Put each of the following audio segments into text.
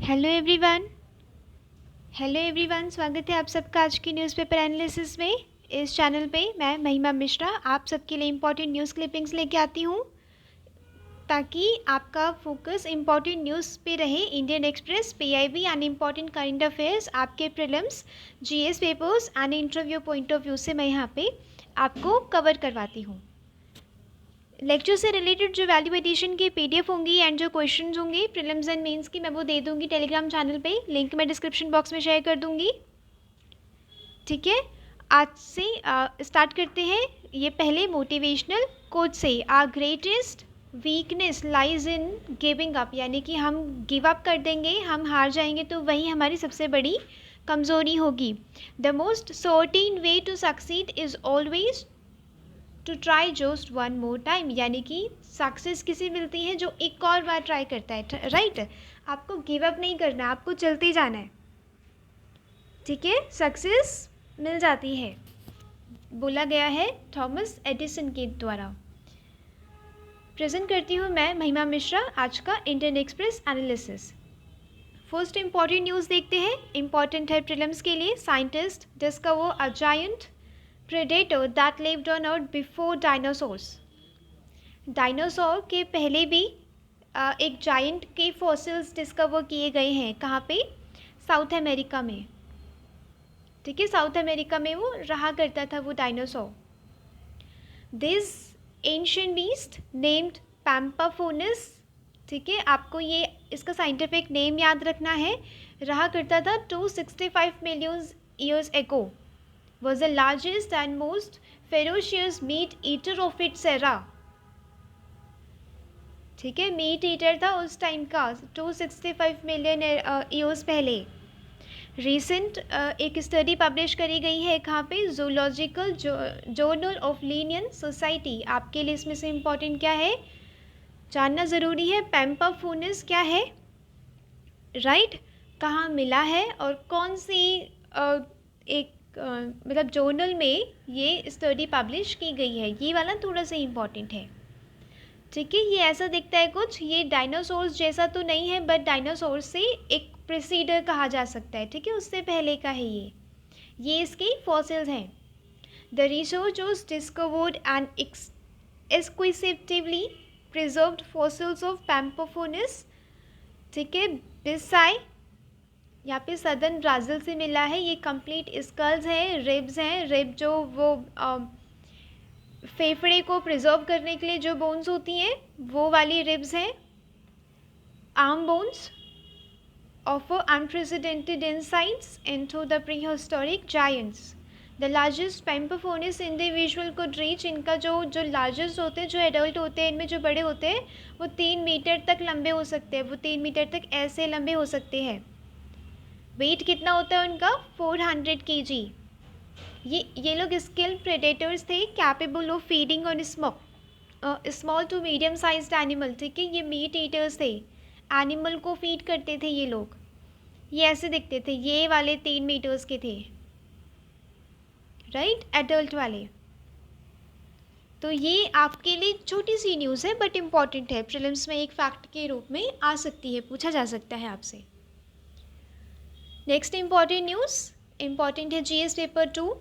Hello everyone. स्वागत है आप सबका आज की न्यूज़पेपर एनालिसिस में। इस चैनल पे मैं महिमा मिश्रा आप सबके लिए इम्पॉर्टेंट न्यूज़ क्लिपिंग्स लेके आती हूँ ताकि आपका फोकस इम्पॉर्टेंट न्यूज़ पे रहे। Indian Express, PIB and important current affairs, आपके prelims, GS papers and interview point of view से मैं यहाँ पे आपको कवर करवाती हूँ। लेक्चर से रिलेटेड जो वैल्यू एडिशन की पीडीएफ होंगी एंड जो क्वेश्चंस होंगे प्रीलिम्स एंड मेंस की, मैं वो दे दूंगी टेलीग्राम चैनल पे। लिंक मैं डिस्क्रिप्शन बॉक्स में शेयर कर दूंगी। ठीक है, आज से स्टार्ट करते हैं। ये पहले मोटिवेशनल कोट से, our greatest weakness lies in giving up, यानी कि हम गिव अप कर देंगे, हम हार जाएंगे तो वही हमारी सबसे बड़ी कमज़ोरी होगी। The most certain way to succeed is always to try just one more time, यानी कि सक्सेस किसे मिलती है जो एक और बार ट्राई करता है। राइट, आपको गिव अप नहीं करना है, आपको चलते जाना है। ठीक है, सक्सेस मिल जाती है, बोला गया है थॉमस एडिसन के द्वारा। प्रेजेंट करती हूँ मैं महिमा मिश्रा आज का Indian express analysis. First important news देखते हैं, इंपॉर्टेंट है प्रीलिम्स के लिए। Scientist discover a giant predator that lived on earth before dinosaurs। Dinosaur के पहले भी एक जायंट के फॉसिल्स डिस्कवर किए गए हैं। कहाँ पे? साउथ अमेरिका में। ठीक है, साउथ अमेरिका में वो रहा करता था वो dinosaur. This ancient beast named Pampaphoneus, ठीक है, आपको ये इसका साइंटिफिक नेम याद रखना है। रहा करता था 265 million years ago. was the largest and most ferocious meat eater of its era। ठीक है, मीट ईटर था उस टाइम का 265 मिलियन ईयर्स पहले। रिसेंट एक स्टडी पब्लिश करी गई है कहाँ पे? Zoological journal of Linnaean society. आपके लिए इसमें से इम्पॉर्टेंट क्या है जानना ज़रूरी है, पैम्पाफोनस क्या है, राइट, कहाँ मिला है और कौन सी एक मतलब जर्नल में ये स्टडी पब्लिश की गई है, ये वाला थोड़ा सा इम्पॉर्टेंट है। ठीक है, ये ऐसा दिखता है कुछ, ये डायनासोर्स जैसा तो नहीं है बट डायनासोर से एक प्रीसीडर कहा जा सकता है। ठीक है, उससे पहले का है ये इसके फॉसिल्स हैं। The researchers discovered and exquisitely preserved fossils of Pampaphoneus. ठीक है, बिसाई यहाँ पे सदर्न ब्राज़ील से मिला है। ये कंप्लीट स्कल्स हैं, रिब्स हैं, रिब जो वो फेफड़े को प्रिजर्व करने के लिए जो बोन्स होती हैं वो वाली रिब्स हैं। Arm bones of unprecedented insights into the prehistoric giants. The largest Pampaphoneus individual को रीच, इनका जो लार्जेस्ट होते हैं, जो एडल्ट होते हैं, इनमें जो बड़े होते हैं वो 3 मीटर तक लंबे हो सकते हैं। वो 3 मीटर तक ऐसे लंबे हो सकते हैं। वेट कितना होता है उनका? 400 kg। ये लोग स्किल्ड प्रेडेटर्स थे, capable of feeding on small to medium sized animal. ठीक है, ये मीट ईटर्स थे, एनिमल को फीड करते थे ये लोग। ये ऐसे दिखते थे, ये वाले 3 मीटर्स के थे, राइट, एडल्ट वाले। तो ये आपके लिए छोटी सी न्यूज़ है बट इम्पॉर्टेंट है, प्रीलिम्स में एक फैक्ट के रूप में आ सकती है, पूछा जा सकता है आपसे। नेक्स्ट इम्पॉर्टेंट न्यूज़, इम्पॉर्टेंट है GS paper 2,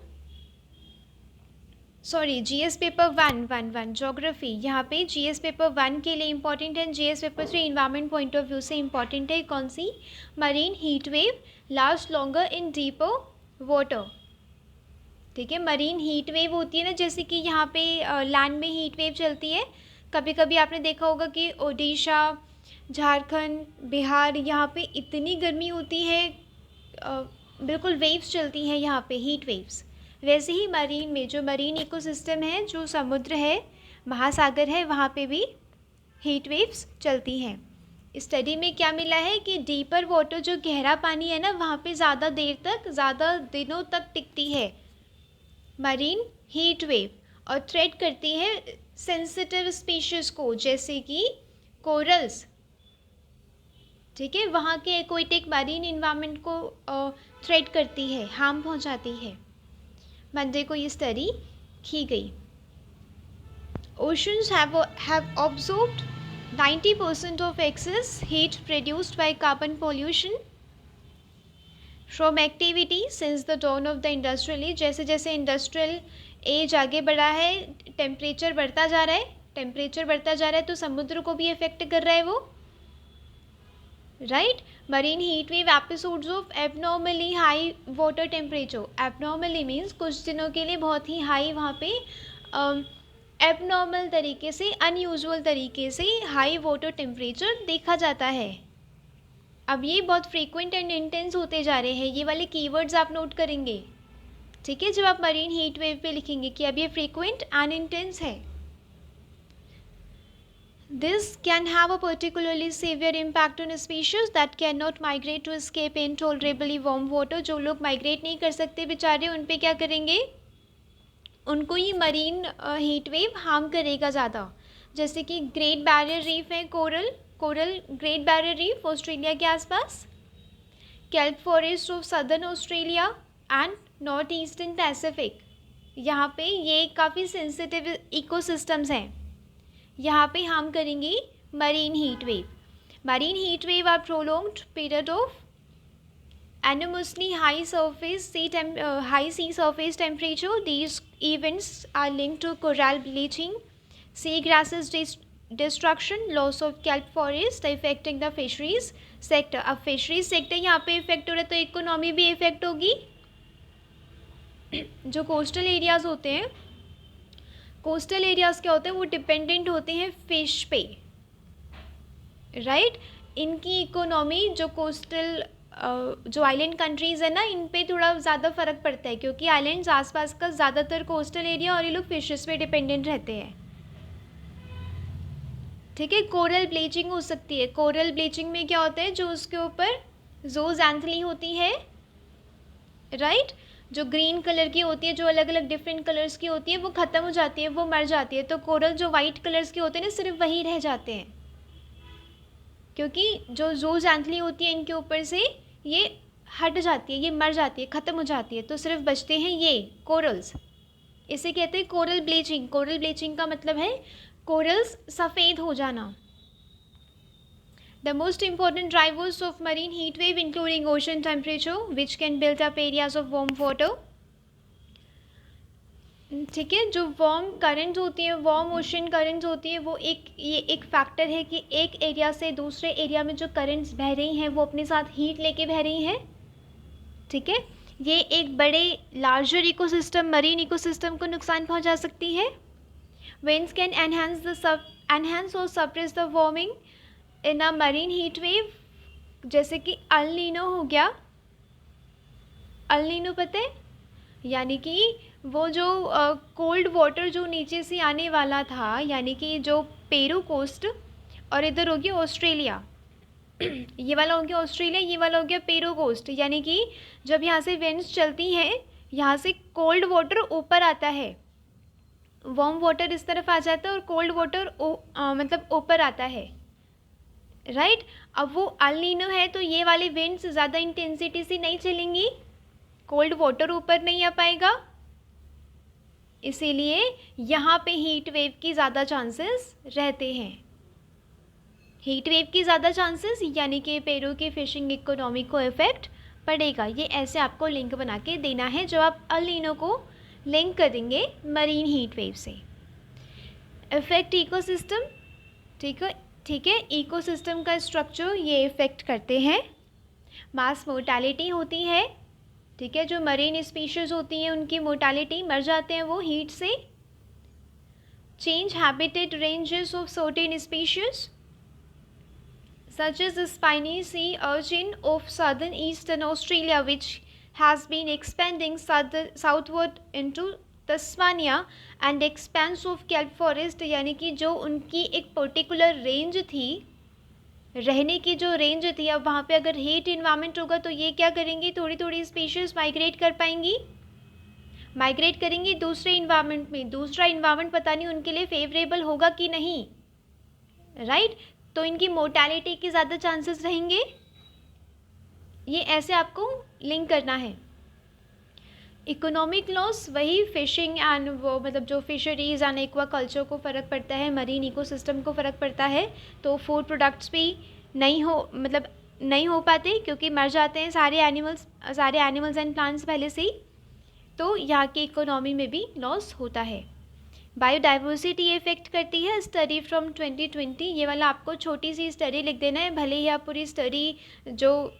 sorry GS paper 1 geography. यहाँ पे जीएस पेपर 1 के लिए इम्पॉर्टेंट है, GS paper 3 environment point of view से इम्पॉर्टेंट है। कौन सी? Marine heat wave last longer in deeper water. ठीक है, मरीन हीट वेव होती है ना, जैसे कि यहाँ पे लैंड में हीट वेव चलती है। कभी कभी आपने देखा होगा कि ओडिशा, झारखंड, बिहार, यहाँ पे इतनी गर्मी होती है, बिल्कुल वेव्स चलती हैं यहाँ पे, हीट वेव्स। वैसे ही मरीन में, जो मरीन इकोसिस्टम है, जो समुद्र है, महासागर है, वहाँ पे भी हीट वेव्स चलती हैं। स्टडी में क्या मिला है कि डीपर वाटर, जो गहरा पानी है ना, वहाँ पे ज़्यादा देर तक, ज़्यादा दिनों तक टिकती है मरीन हीट वेव और थ्रेट करती है सेंसिटिव स्पीशीज़ को, जैसे कि कोरल्स। ठीक है, वहाँ के एक्वेटिक मरीन इन्वायरमेंट को थ्रेट करती है, हार्म पहुँचाती है। मंडे को ये स्टडी की गई। Oceans have observed 90% of excess heat produced by carbon pollution from activity since the dawn of the industrial age. जैसे जैसे इंडस्ट्रियल एज आगे बढ़ा है, टेम्परेचर बढ़ता जा रहा है, टेम्परेचर बढ़ता जा रहा है तो समुद्र को भी इफेक्ट कर रहा है वो, right. Marine heat wave episodes of abnormally high water temperature. Abnormally means कुछ दिनों के लिए बहुत ही हाई वहाँ पे एबनॉर्मल तरीके से, अनयूजुअल तरीके से हाई वाटर टेम्परेचर देखा जाता है. अब ये बहुत फ्रीक्वेंट एंड इंटेंस होते जा रहे हैं. ये वाले कीवर्ड्स आप नोट करेंगे, ठीक है, जब आप मरीन हीट वेव पे लिखेंगे कि अब ये फ्रीक्वेंट एंड इंटेंस है. This can have a particularly severe impact on species that cannot migrate to escape intolerably warm water. जो लोग माइग्रेट नहीं कर सकते बेचारे, उन पे क्या करेंगे, उनको ये मरीन हीट वेव हार्म करेगा ज़्यादा. जैसे कि ग्रेट बैरियर रीफ है, coral great barrier reef Australia के आसपास, kelp forest of southern Australia and north eastern Pacific. यहाँ पे ये काफ़ी सेंसिटिव इकोसिस्टम्स हैं, यहाँ पे हार्म करेंगी marine heat wave. Marine heat wave are prolonged period of enormously high sea surface temperature. These events are linked to coral bleaching, seagrasses destruction, loss of kelp forest affecting the fisheries sector. अब fisheries sector यहाँ पे effect हो रहा है तो economy भी effect होगी. जो कोस्टल एरियाज होते हैं, कोस्टल एरियाज़ क्या होते हैं, वो डिपेंडेंट होते हैं फ़िश पे, राइट. इनकी इकोनॉमी जो कोस्टल जो आइलैंड कंट्रीज़ है ना, इन पे थोड़ा ज़्यादा फ़र्क पड़ता है क्योंकि आइलैंड्स आसपास का ज़्यादातर कोस्टल एरिया और ये लोग फिशेस पे डिपेंडेंट रहते हैं, ठीक है. कोरल ब्लीचिंग हो सकती है. कोरल ब्लीचिंग में क्या होता है, जो उसके ऊपर ज़ूज़ैंथली होती है, राइट, जो ग्रीन कलर की होती है, जो अलग अलग डिफरेंट कलर्स की होती है, वो ख़त्म हो जाती है, वो मर जाती है. तो कोरल जो वाइट कलर्स के होते हैं ना, सिर्फ वही रह जाते हैं क्योंकि जो ज़ूज़ैंथली होती है इनके ऊपर से ये हट जाती है, ये मर जाती है, ख़त्म हो जाती है, तो सिर्फ बचते हैं ये कोरल्स. इसे कहते हैं कोरल ब्लीचिंग. कोरल ब्लीचिंग का मतलब है कोरल्स सफ़ेद हो जाना. The most important drivers of marine heat wave including ocean temperature which can build up areas of warm water. ठीक है, जो वार्म करंट होती है, वार्म ओशन करंट होती है, वो ये एक फैक्टर है कि एक एरिया से दूसरे एरिया में जो करंट्स बह रही हैं वो अपने साथ हीट लेके बह रही हैं, ठीक है. ये एक बड़े लार्जर इकोसिस्टम, मरीन इकोसिस्टम को नुकसान पहुंचा सकती है. winds can enhance or suppress the warming in a marine heat wave. जैसे कि अल नीनो हो गया. अल नीनो पता है, यानी कि वो जो कोल्ड वाटर जो नीचे से आने वाला था, यानी कि जो पेरू कोस्ट और इधर हो गया ऑस्ट्रेलिया, ये वाला हो गया ऑस्ट्रेलिया, ये वाला हो गया पेरू कोस्ट. यानी कि जब यहाँ से विंड्स चलती हैं, यहाँ से कोल्ड वाटर ऊपर आता है, वार्म वाटर इस तरफ आ जाता है और कोल्ड वाटर मतलब ऊपर आता है, राइट. अब वो अल नीनो है तो ये वाली विंड्स ज़्यादा इंटेंसिटी से नहीं चलेंगी, कोल्ड वाटर ऊपर नहीं आ पाएगा, इसीलिए यहाँ पे हीट वेव की ज़्यादा चांसेस रहते हैं. हीट वेव की ज़्यादा चांसेस यानी कि पेरू की फ़िशिंग इकोनॉमी को इफ़ेक्ट पड़ेगा. ये ऐसे आपको लिंक बना के देना है जो आप अल नीनो को लिंक करेंगे मरीन हीट वेव से. इफ़ेक्ट इकोसिस्टम, ठीक है, इकोसिस्टम का स्ट्रक्चर ये इफ़ेक्ट करते हैं. मास मोर्टालिटी होती है, ठीक है, जो मरीन स्पीशीज़ होती हैं उनकी मोर्टालिटी, मर जाते हैं वो हीट से. Change habitat ranges of certain species such as the spiny sea urchin of southern eastern Australia which has been expanding southward into Tasmania and expense of kelp forest. यानी कि जो उनकी एक पर्टिकुलर रेंज थी, रहने की जो रेंज थी, अब वहाँ पे अगर हीट इन्वायरमेंट होगा तो ये क्या करेंगी, थोड़ी थोड़ी स्पीशीज़ माइग्रेट कर पाएंगी, माइग्रेट करेंगी दूसरे इन्वायरमेंट में. दूसरा इन्वायरमेंट पता नहीं उनके लिए फेवरेबल होगा कि नहीं, राइट. तो इनकी मोर्टेलिटी के ज़्यादा चांसेस रहेंगे. ये ऐसे आपको लिंक करना है. इकोनॉमिक लॉस वही फिशिंग एंड वो मतलब जो फिशरीज़ एंड एक्वा कल्चर को फ़र्क पड़ता है, मरीन इकोसिस्टम को फ़र्क पड़ता है, तो फूड प्रोडक्ट्स भी नहीं हो पाते क्योंकि मर जाते हैं सारे एनिमल्स एंड प्लांट्स पहले से ही, तो यहाँ की इकोनॉमी में भी लॉस होता है। बायोडाइवर्सिटी इफेक्ट करती है, स्टडी फ्रॉम 2020, ये वाला आपको छोटी सी स्टडी लिख देना है, भले ही आप पूरी स्टडी जो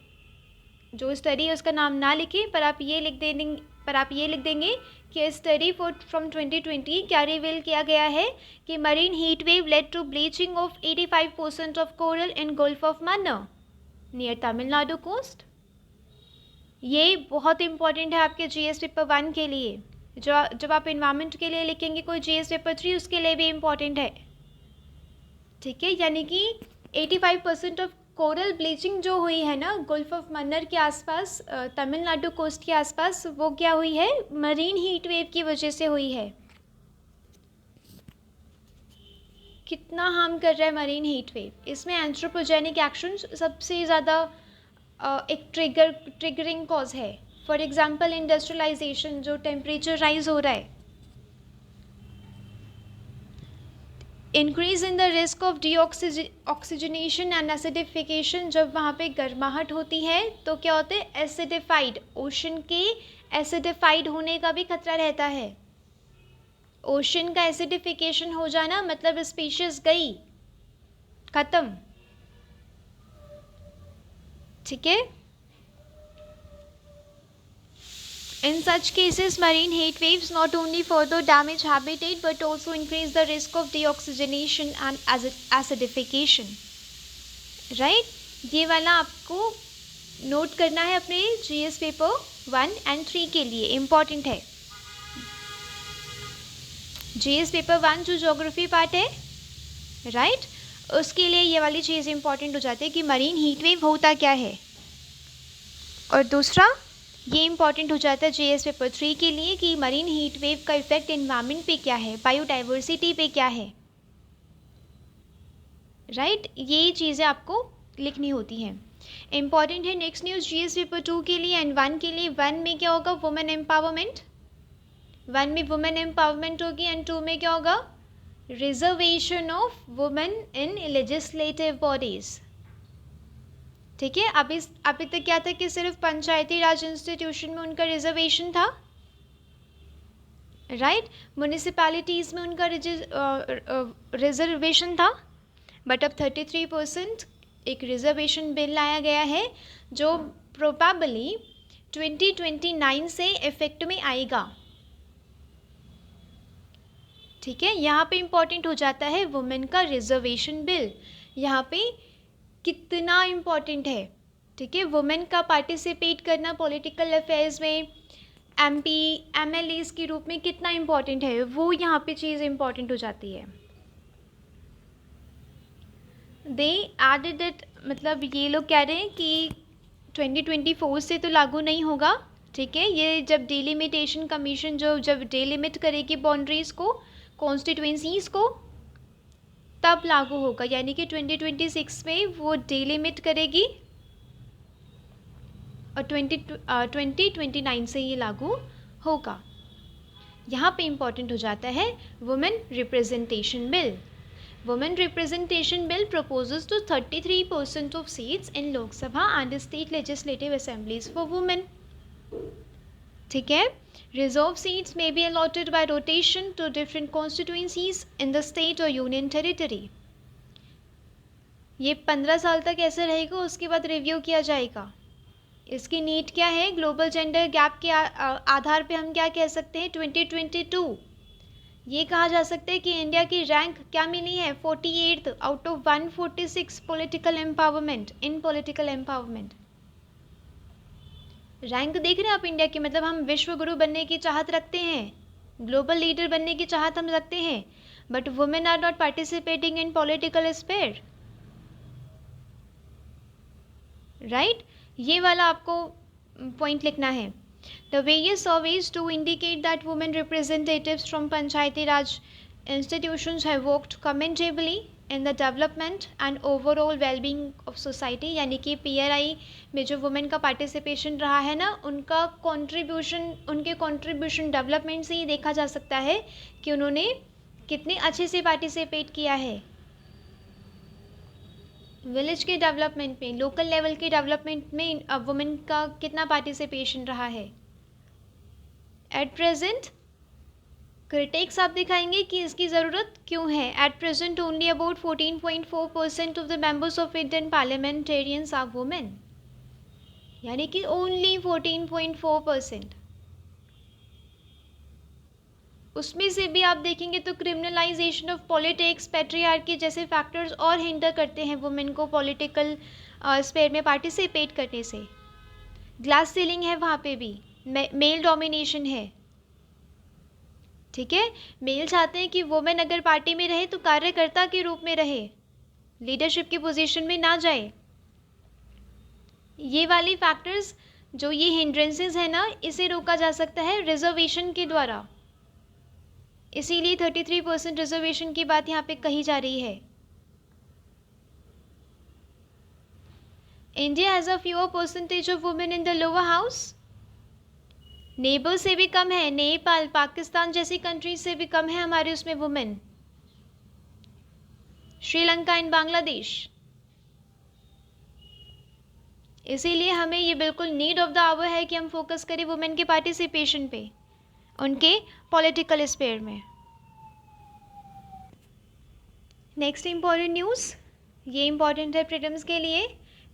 स्टडी है उसका नाम ना लिखें, पर आप ये लिख देंगे कि स्टडी फ्रॉम 2020 क्या रिवील किया गया है कि marine heat wave led to bleaching of 85% of coral in Gulf of Mannar near Tamil Nadu coast. ये बहुत इंपॉर्टेंट है आपके जीएस पेपर 1 के लिए। जब आप इन्वायरमेंट के लिए लिखेंगे कोई जीएस पेपर 3, उसके लिए भी इम्पॉर्टेंट है, ठीक है। यानी कि 85% ऑफ कोरल ब्लीचिंग जो हुई है ना गल्फ ऑफ मन्नार के आसपास, तमिलनाडु कोस्ट के आसपास, वो क्या हुई है, मरीन हीट वेव की वजह से हुई है। कितना हार्म कर रहा है मरीन हीट वेव, इसमें एंथ्रोपोजेनिक एक्शन सबसे ज़्यादा एक ट्रिगरिंग कॉज है। फॉर एग्जाम्पल इंडस्ट्रियलाइजेशन, जो टेम्परेचर राइज हो रहा है, increase in the risk of oxygenation and acidification, जब वहाँ पे गर्माहट होती है तो क्या होते हैं, एसिडिफाइड, ओशन के एसिडिफाइड होने का भी खतरा रहता है। ओशन का एसिडिफिकेशन हो जाना मतलब स्पीशीज गई, खत्म, ठीक है। In such cases, marine heat waves not only further damage habitat but also increase the risk of deoxygenation and acidification. Right? ये वाला आपको नोट करना है अपने जीएस पेपर 1 and 3 के लिए, इम्पॉर्टेंट है। जीएस पेपर 1 जो ज्योग्राफी पार्ट है, राइट, उसके लिए ये वाली चीज़ इम्पॉर्टेंट हो जाती है कि मरीन हीट वेव होता क्या है। और दूसरा ये इंपॉर्टेंट हो जाता है जीएस पेपर 3 के लिए कि मरीन हीट वेव का इफेक्ट एनवायरनमेंट पे क्या है, बायोडाइवर्सिटी पे क्या है, राइट। ये चीज़ें आपको लिखनी होती हैं, इंपॉर्टेंट है। नेक्स्ट न्यूज़ जीएस पेपर 2 के लिए एंड 1 के लिए। 1 में क्या होगा, वुमेन एम्पावरमेंट, 1 में वुमेन एम्पावरमेंट होगी एंड 2 में क्या होगा, reservation of women in legislative bodies, ठीक है। अभी तक क्या था कि सिर्फ पंचायती राज इंस्टीट्यूशन में उनका रिजर्वेशन था, राइट, म्यूनिसिपैलिटीज़ में उनका रिजर्वेशन था, बट अब 33% एक रिजर्वेशन बिल लाया गया है जो प्रोबेबली 2029 से इफेक्ट में आएगा, ठीक है। यहाँ पे इम्पॉर्टेंट हो जाता है वुमेन का रिजर्वेशन बिल, यहाँ पे कितना इम्पॉर्टेंट है, ठीक है। वुमेन का पार्टिसिपेट करना पॉलिटिकल अफेयर्स में एमपी एमएलएस के रूप में कितना इम्पॉर्टेंट है, वो यहाँ पे चीज़ इम्पॉर्टेंट हो जाती है। दे एडेड इट, मतलब ये लोग कह रहे हैं कि 2024 से तो लागू नहीं होगा, ठीक है। ये जब डिलिमिटेशन कमीशन जब डिलिमिट करेगी बाउंड्रीज़ को, कॉन्स्टिट्यूएंसीज़ को, तब लागू होगा, यानी कि 2026 में वो डिलिमिट करेगी और 2029 से ये लागू होगा। यहाँ पे इम्पॉर्टेंट हो जाता है women representation bill. Women representation bill proposes to 33% of seats in Lok Sabha and state legislative assemblies for women, ठीक है। Reserved seats may be allotted by rotation to different constituencies in the state or union territory. ये 15 साल तक ऐसे रहेगा, उसके बाद review किया जाएगा। इसकी नीड क्या है, ग्लोबल जेंडर गैप के आधार पे हम क्या कह सकते हैं, 2022 ये कहा जा सकता है कि इंडिया की रैंक क्या मिली है, 48th out of 146 political empowerment, in political empowerment. Rank देख रहे हैं आप इंडिया की, मतलब हम विश्व गुरु बनने की चाहत रखते हैं, ग्लोबल लीडर बनने की चाहत हम रखते हैं, but women are not participating in political sphere, right. ये वाला आपको पॉइंट लिखना है। The various surveys do indicate that women representatives from Panchayati Raj institutions have worked commendably in the development and overall wellbeing of society, यानी कि PRI में जो women का पार्टिसिपेशन रहा है ना, उनके कंट्रीब्यूशन डेवलपमेंट से ही देखा जा सकता है कि उन्होंने कितने अच्छे से पार्टिसिपेट किया है विलेज के डेवलपमेंट में, लोकल लेवल के डेवलपमेंट में वुमेन का कितना पार्टिसिपेशन रहा है। एट प्रेजेंट क्रिटिक्स आप दिखाएंगे कि इसकी ज़रूरत क्यों है। At present only about 14.4% of the members of Indian parliamentarians are women, यानी कि ओनली 14.4%। उसमें से भी आप देखेंगे तो क्रिमिनलाइजेशन ऑफ पॉलिटिक्स, पेट्रियार्की जैसे फैक्टर्स और हिंडर करते हैं वुमेन को पॉलिटिकल स्फेयर में पार्टिसिपेट करने से। ग्लास सीलिंग है वहाँ पे भी, मेल डोमिनेशन है। ठीक है, मेल चाहते हैं कि वुमेन अगर पार्टी में रहे तो कार्यकर्ता के रूप में रहे, लीडरशिप की पोजीशन में ना जाए। ये वाली फैक्टर्स जो ये हिंड्रेंसेस है ना, इसे रोका जा सकता है रिजर्वेशन के द्वारा। इसीलिए 33% रिजर्वेशन की बात यहाँ पे कही जा रही है। India has a fewer percentage of women in the lower house. Neighbour से भी कम है, नेपाल, पाकिस्तान जैसी कंट्रीज से भी कम है हमारे उसमें वुमेन। श्रीलंका एंड बांग्लादेश। इसीलिए हमें ये बिल्कुल नीड ऑफ द आवर है कि हम फोकस करें वुमेन के पार्टिसिपेशन पे, उनके पॉलिटिकल स्फेयर में। नेक्स्ट इंपॉर्टेंट न्यूज़, ये इंपॉर्टेंट है प्रीलिम्स के लिए।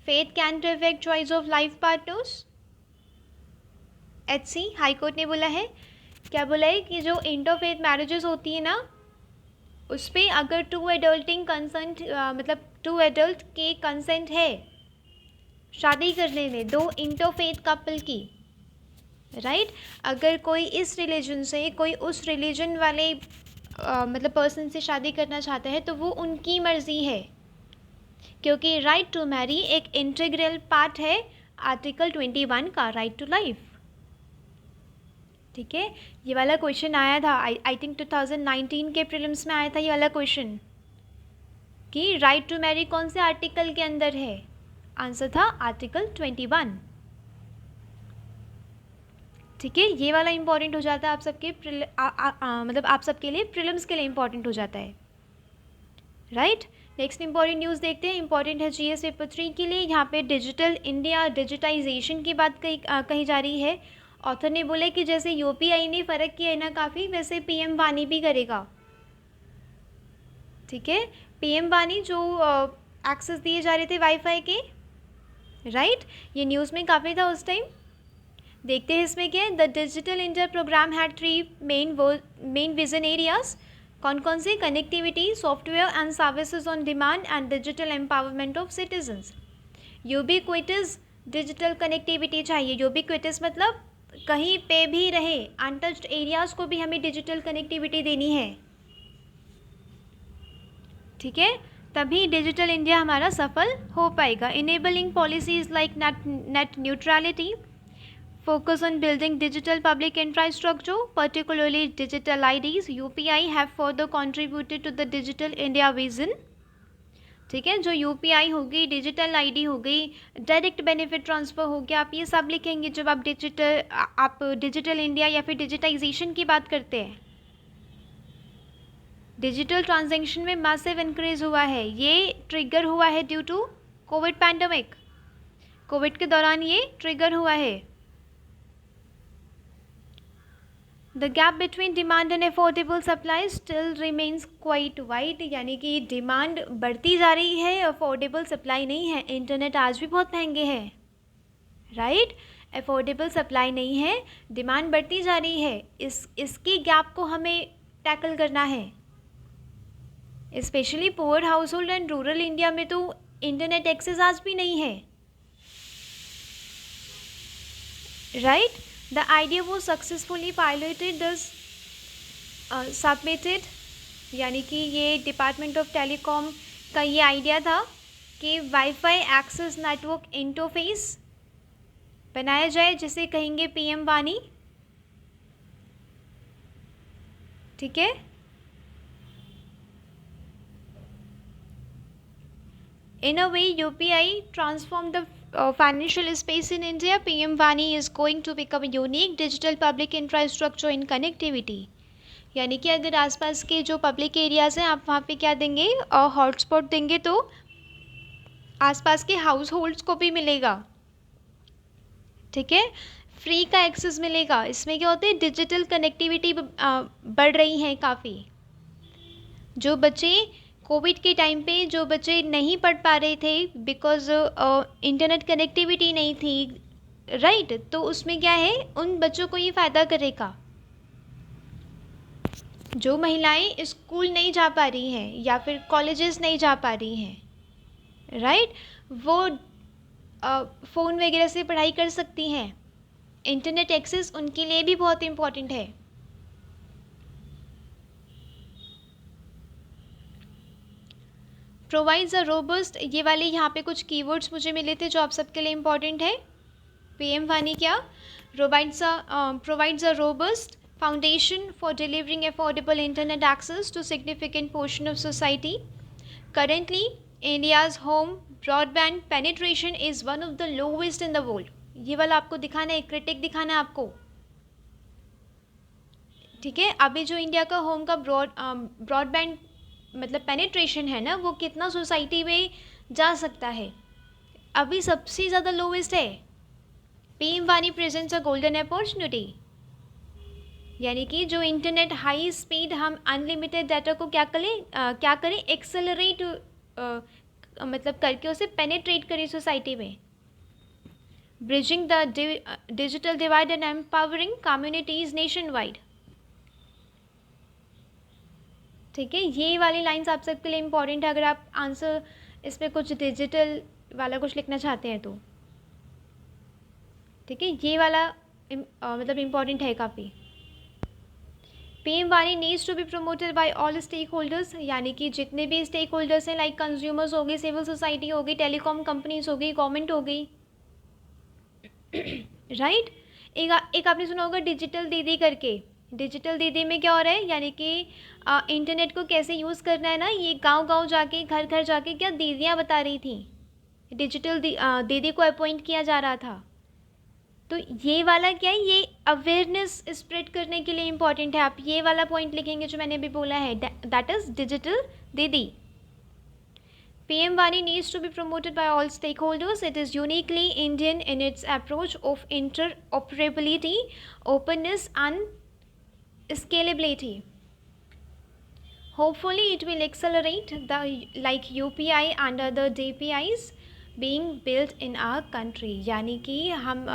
Faith can to affect choice of life partners. HC high court ने बोला है, क्या बोला है कि जो इंटरफेथ मैरिजेस होती है ना, उस पर अगर टू एडल्टिंग कंसेंट, मतलब टू एडल्ट के कंसेंट है शादी करने में दो इंटरफेथ कपल की, राइट, अगर कोई इस रिलीजन से कोई उस रिलीजन वाले मतलब पर्सन से शादी करना चाहता है तो वो उनकी मर्ज़ी है, क्योंकि राइट टू मैरी एक इंटीग्रल पार्ट है आर्टिकल 21 का, राइट टू लाइफ। ठीक है, ये वाला क्वेश्चन आया था, आई थिंक 2019 के प्रीलिम्स में आया था ये वाला क्वेश्चन कि राइट टू मैरी कौन से आर्टिकल के अंदर है। आंसर था आर्टिकल 21। ठीक है, ये वाला इंपॉर्टेंट हो जाता है आप सबके मतलब आप सबके लिए प्रीलिम्स के लिए इंपॉर्टेंट हो जाता है, राइट। नेक्स्ट इंपॉर्टेंट न्यूज़ देखते हैं, इंपॉर्टेंट है GS पेपर 3 के लिए। यहाँ पे डिजिटल इंडिया, डिजिटाइजेशन की बात कही जा रही है। ऑथर ने बोला कि जैसे UPI ने फ़र्क किया है ना काफ़ी, वैसे PM वानी भी करेगा। ठीक है, PM वानी जो एक्सेस दिए जा रहे थे वाईफाई के, राइट, ये न्यूज़ में काफ़ी था उस टाइम। देखते हैं इसमें क्या है। The digital India programme had 3 main vision areas. कौन कौन से? Connectivity, software and services on demand and digital empowerment of citizens. Ubiquitous digital connectivity चाहिए। यूबिक्विटस मतलब कहीं पे भी रहे, अनटच्ड एरियाज़ को भी हमें डिजिटल कनेक्टिविटी देनी है। ठीक है, तभी डिजिटल इंडिया हमारा सफल हो पाएगा। Enabling policies like net neutrality, focus on building digital public infrastructure, particularly digital IDs, UPI have further contributed to the digital India vision। ठीक है, जो UPI होगी, डिजिटल ID हो गई, डायरेक्ट बेनिफिट ट्रांसफ़र हो गया, आप ये सब लिखेंगे जब आप डिजिटल इंडिया या फिर डिजिटाइजेशन की बात करते हैं। डिजिटल ट्रांजेक्शन में मैसिव इंक्रीज हुआ है, ये ट्रिगर हुआ है due to covid pandemic. Covid के दौरान ये ट्रिगर हुआ है। The gap between demand and affordable supply still remains quite wide, यानी कि डिमांड बढ़ती जा रही है, अफोर्डेबल सप्लाई नहीं है। इंटरनेट आज भी बहुत महंगे हैं, राइट, अफोर्डेबल सप्लाई नहीं है, डिमांड बढ़ती जा रही है। इसकी गैप को हमें टैकल करना है। Specially poor house hold and rural India में तो इंटरनेट एक्सेस आज भी नहीं है, right. The idea was successfully piloted, thus submitted, यानी कि ये डिपार्टमेंट ऑफ टेलीकॉम का ये आइडिया था कि वाईफाई एक्सेस नेटवर्क इंटरफेस बनाया जाए, जिसे कहेंगे PM वानी। ठीक है, In a way, UPI transformed the financial space in India. PM Vani is going to become a unique digital public infrastructure in connectivity. यानी कि अगर आसपास के जो पब्लिक एरियाज़ हैं आप वहाँ पे क्या देंगे, हॉटस्पॉट देंगे तो आसपास के हाउस होल्ड्स को भी मिलेगा, ठीक है, फ्री का एक्सेस मिलेगा. इसमें क्या होता है, डिजिटल कनेक्टिविटी बढ़ रही है काफ़ी. जो बच्चे कोविड के टाइम पे जो बच्चे नहीं पढ़ पा रहे थे बिकॉज इंटरनेट कनेक्टिविटी नहीं थी, राइट, तो उसमें क्या है, उन बच्चों को ये फ़ायदा करेगा. जो महिलाएं स्कूल नहीं जा पा रही हैं या फिर कॉलेजेस नहीं जा पा रही हैं, राइट, वो फ़ोन वगैरह से पढ़ाई कर सकती हैं. इंटरनेट एक्सेस उनके लिए भी बहुत इम्पॉर्टेंट है. प्रोवाइड्स अ रोबस्ट, ये वाले यहाँ पे कुछ कीवर्ड्स मुझे मिले थे जो आप सबके लिए इम्पॉर्टेंट है. PM वानी क्या, provides a robust foundation for delivering affordable internet access to significant portion of society. Currently, India's home broadband penetration is one of the lowest in the world. ये वाला आपको दिखाना है, क्रिटिक दिखाना है आपको, ठीक है. अभी जो इंडिया का होम का ब्रॉडबैंड मतलब पेनिट्रेशन है ना, वो कितना सोसाइटी में जा सकता है, अभी सबसे ज़्यादा लोवेस्ट है. PM वानी प्रेजेंट्स अ गोल्डन अपॉर्चुनिटी, यानी कि जो इंटरनेट हाई स्पीड हम अनलिमिटेड डाटा को क्या करें एक्सेलरेट मतलब करके उसे पेनिट्रेट करें सोसाइटी में. Bridging the digital divide and empowering communities nation wide, ठीक है. ये वाली लाइंस आप सबके लिए इम्पॉर्टेंट है अगर आप आंसर इस पर कुछ डिजिटल वाला कुछ लिखना चाहते हैं तो, ठीक है. ये वाला मतलब इम्पॉर्टेंट है काफ़ी. PM वानी needs to be promoted by all stakeholders, यानी कि जितने भी स्टेक होल्डर्स हैं, लाइक कंज्यूमर्स हो गए, सिविल सोसाइटी हो गई, टेलीकॉम कंपनीज हो गई, गवर्नमेंट हो गई, राइट. एक आपने सुना होगा डिजिटल दीदी करके. डिजिटल दीदी में क्या हो रहा है, यानी कि इंटरनेट को कैसे यूज़ करना है ना, ये गांव गांव जाके घर घर जाके क्या दीदियाँ बता रही थी. डिजिटल दीदी को अपॉइंट किया जा रहा था. तो ये वाला क्या है, ये अवेयरनेस स्प्रेड करने के लिए इम्पॉर्टेंट है. आप ये वाला पॉइंट लिखेंगे जो मैंने अभी बोला है, दैट इज़ डिजिटल दीदी. PM वानी needs to be promoted by all stakeholders. It is uniquely Indian in its approach of interoperability, openness and scalability. Hopefully it will accelerate the like UPI and other DPIs being built in our country. यानी कि हम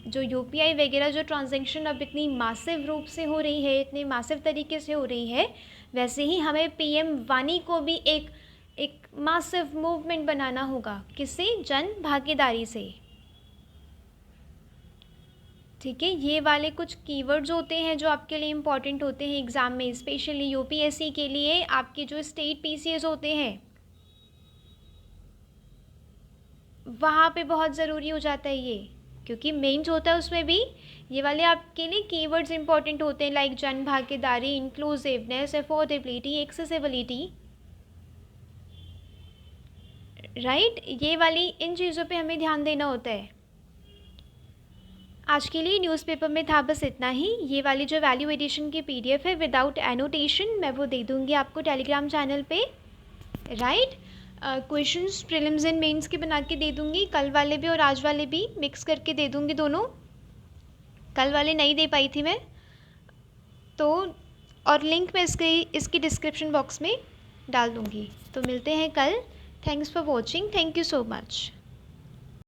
जो UPI वगैरह जो transaction अब इतनी massive रूप से हो रही है, इतने मासिव तरीके से हो रही है, वैसे ही हमें PM वानी को भी एक मासिव मूवमेंट बनाना होगा. किससे, जन भागीदारी से, ठीक है. ये वाले कुछ कीवर्ड्स होते हैं जो आपके लिए इम्पॉर्टेंट होते हैं एग्ज़ाम में, स्पेशली UPSC के लिए. आपके जो स्टेट PCS होते हैं वहाँ पे बहुत ज़रूरी हो जाता है ये, क्योंकि मेंस होता है उसमें भी ये वाले आपके लिए कीवर्ड्स इंपॉर्टेंट होते हैं, लाइक जन भागीदारी, इंक्लूसिवनेस, अफोर्डेबिलिटी, एक्सेसिबिलिटी, राइट. ये वाली इन चीज़ों पे हमें ध्यान देना होता है. आज के लिए न्यूज़पेपर में था बस इतना ही. ये वाली जो वैल्यू एडिशन की PDF है विदाउट एनोटेशन, मैं वो दे दूँगी आपको टेलीग्राम चैनल पे, right. Questions prelims and mains के बना के दे दूँगी, कल वाले भी और आज वाले भी मिक्स करके दे दूँगी दोनों. कल वाले नहीं दे पाई थी मैं तो, और लिंक मैं इसकी डिस्क्रिप्शन बॉक्स में डाल दूँगी. तो मिलते हैं कल. Thanks for watching. Thank you so much.